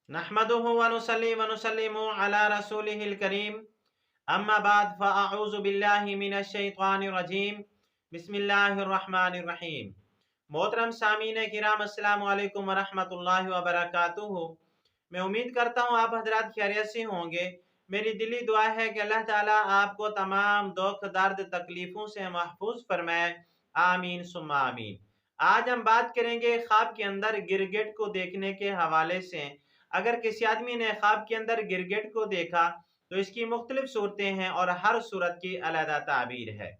नहमदुहु व नुसल्ली व नुसल्लिमु अला रसूलिहिल करीम अम्मा बाद फ़अऊज़ु बिल्लाहि मिनश शैतानिर रजीम बिस्मिल्लाहिर रहमानिर रहीम। मोहतरम सामीन किराम अस्सलामु अलैकुम व रहमतुल्लाहि व बरकातुहू। मैं उम्मीद करता हूँ आप हजरात खैरियत से होंगे। मेरी दिली दुआ है कि अल्लाह ताला आपको तमाम दुख दर्द तकलीफ़ों से महफूज फरमाए। आमीन सुम्मा आमीन। आज हम बात करेंगे ख्वाब के अंदर गिरगिट को देखने के हवाले से। अगर किसी आदमी ने ख्वाब के अंदर गिरगिट को देखा तो इसकी मुख्तलिफ सूरतें हैं और हर सूरत की अलहदा ताबीर है।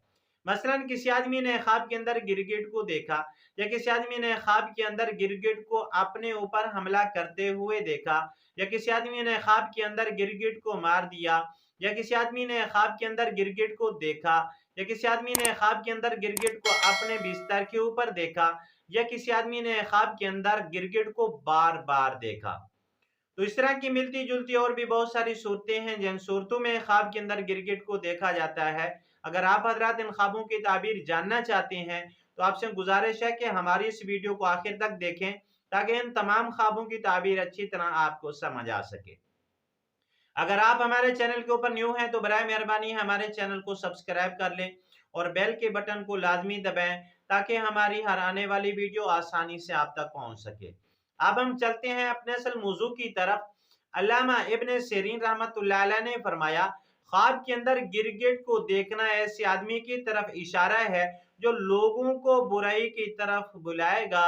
मसलन किसी आदमी ने ख्वाब के अंदर गिरगिट को देखा या किसी आदमी ने ख्वाब के अंदर गिरगिट को अपने ऊपर हमला करते हुए देखा या किसी आदमी ने ख्वाब के अंदर गिरगिट को मार दिया या किसी आदमी ने ख्वाब के अंदर गिरगिट को देखा या किसी आदमी ने ख्वाब के अंदर गिरगिट को अपने बिस्तर के ऊपर देखा या किसी आदमी ने ख्वाब के अंदर गिरगिट को बार बार देखा। तो इस तरह की मिलती जुलती और भी बहुत सारी सूरतें हैं जिन सूरतों में ख्वाब के अंदर गिरगिट को देखा जाता है। अगर आप हजरात इन ख्वाबों की ताबीर जानना चाहते हैं तो आपसे गुजारिश है कि हमारी इस वीडियो को आखिर तक देखें ताकि इन तमाम ख्वाबों की ताबीर अच्छी तरह आपको समझ आ सके। अगर आप हमारे चैनल के ऊपर न्यू हैं तो बराए मेहरबानी हमारे चैनल को सब्सक्राइब कर लें और बेल के बटन को लाजमी दबाएं ताकि हमारी हर आने वाली वीडियो आसानी से आप तक पहुंच सके। अब हम चलते हैं अपने असल मौजू की तरफ। अल्लामा इब्न सीरीन रहमतुल्लाह अलैह ने फरमाया, ख्वाब के अंदर गिरगिट को देखना ऐसे आदमी की तरफ इशारा है जो लोगों को बुराई की तरफ बुलाएगा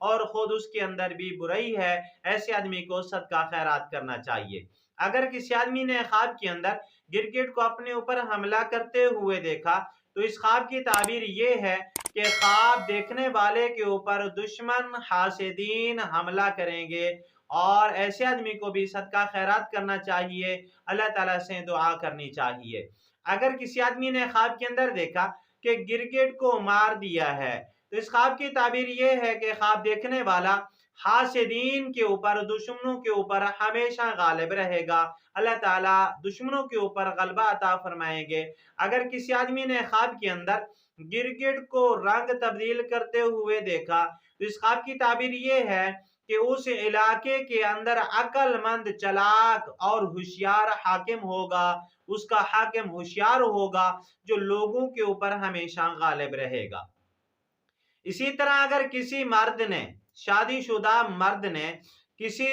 और खुद उसके अंदर भी बुराई है। ऐसे आदमी को सदका खैरात करना चाहिए। अगर किसी आदमी ने ख्वाब के अंदर गिरगिट को अपने ऊपर हमला करते हुए देखा तो इस ख्वाब की ताबीर ये है कि ख्वाब देखने वाले के ऊपर दुश्मन हासिदीन हमला करेंगे और ऐसे आदमी को भी सदका खैरात करना चाहिए, अल्लाह ताला से दुआ करनी चाहिए। अगर किसी आदमी ने ख्वाब के अंदर देखा कि गिरगिट को मार दिया है तो इस ख्वाब की ताबीर ये है कि ख्वाब देखने वाला हासिदीन के ऊपर दुश्मनों के ऊपर हमेशा गालिब रहेगा। अल्लाह ताला दुश्मनों के ऊपर गलबा अता फरमाएंगे। अगर किसी आदमी ने ख्वाब के अंदर गिरगिट को रंग तब्दील करते हुए देखा तो इस ख्वाब की ताबीर ये है कि उस इलाके के अंदर अक्लमंद चालाक और होशियार हाकिम होगा, उसका हाकिम होशियार होगा जो लोगों के ऊपर हमेशा गालिब रहेगा। इसी तरह अगर किसी मर्द ने, शादीशुदा मर्द ने किसी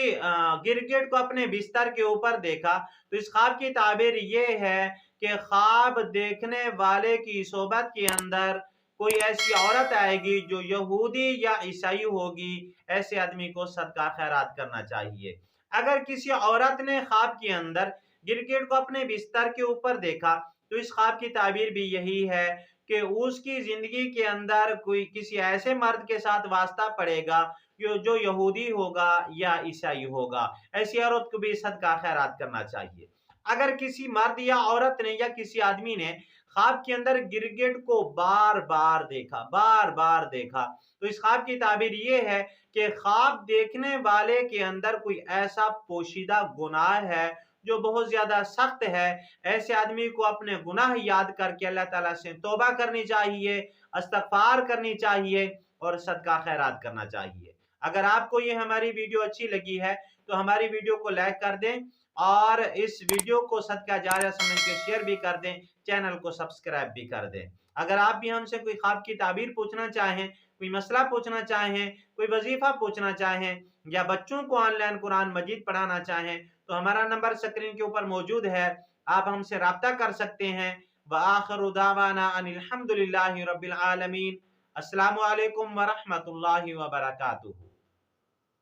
गिरगिट को अपने बिस्तर के ऊपर देखा तो इस ख्वाब की ताबीर ये है कि ख्वाब देखने वाले की सोबत के अंदर कोई ऐसी औरत आएगी जो यहूदी या ईसाई होगी। ऐसे आदमी को सदका खैरात करना चाहिए। अगर किसी औरत ने ख्वाब के अंदर गिरगिट को अपने बिस्तर के ऊपर देखा तो इस ख्वाब की ताबीर भी यही है कि उसकी जिंदगी के अंदर कोई किसी ऐसे मर्द के साथ वास्ता पड़ेगा जो यहूदी होगा या ईसाई होगा। ऐसी औरत को भी सदका खैरात करना चाहिए। अगर किसी मर्द या औरत ने या किसी आदमी ने ख्वाब के अंदर गिरगिट को बार बार देखा तो इस ख्वाब की ताबीर ये है कि ख्वाब देखने वाले के अंदर कोई ऐसा पोशीदा गुनाह है जो बहुत ज्यादा सख्त है। ऐसे आदमी को अपने गुनाह याद करके अल्लाह ताला से तौबा करनी चाहिए, इस्तगफार करनी चाहिए और सदका खैरात करना चाहिए। अगर आपको ये हमारी वीडियो अच्छी लगी है तो हमारी वीडियो को लाइक कर दें और इस वीडियो को सदका जारिया समझ के शेयर भी कर दें, चैनल को सब्सक्राइब भी कर दें। अगर आप भी हमसे कोई ख्वाब की ताबीर पूछना चाहें, कोई मसला पूछना चाहें, कोई वजीफा पूछना चाहें या बच्चों को ऑनलाइन कुरान मजीद पढ़ाना चाहें तो हमारा नंबर स्क्रीन के ऊपर मौजूद है, आप हमसे राब्ता कर सकते हैं। व आखिरु दावाना अनिल हम्दुलिल्लाहि रब्बिल आलमीन। अस्सलामु अलैकुम व रहमतुल्लाहि व बरकातुहू।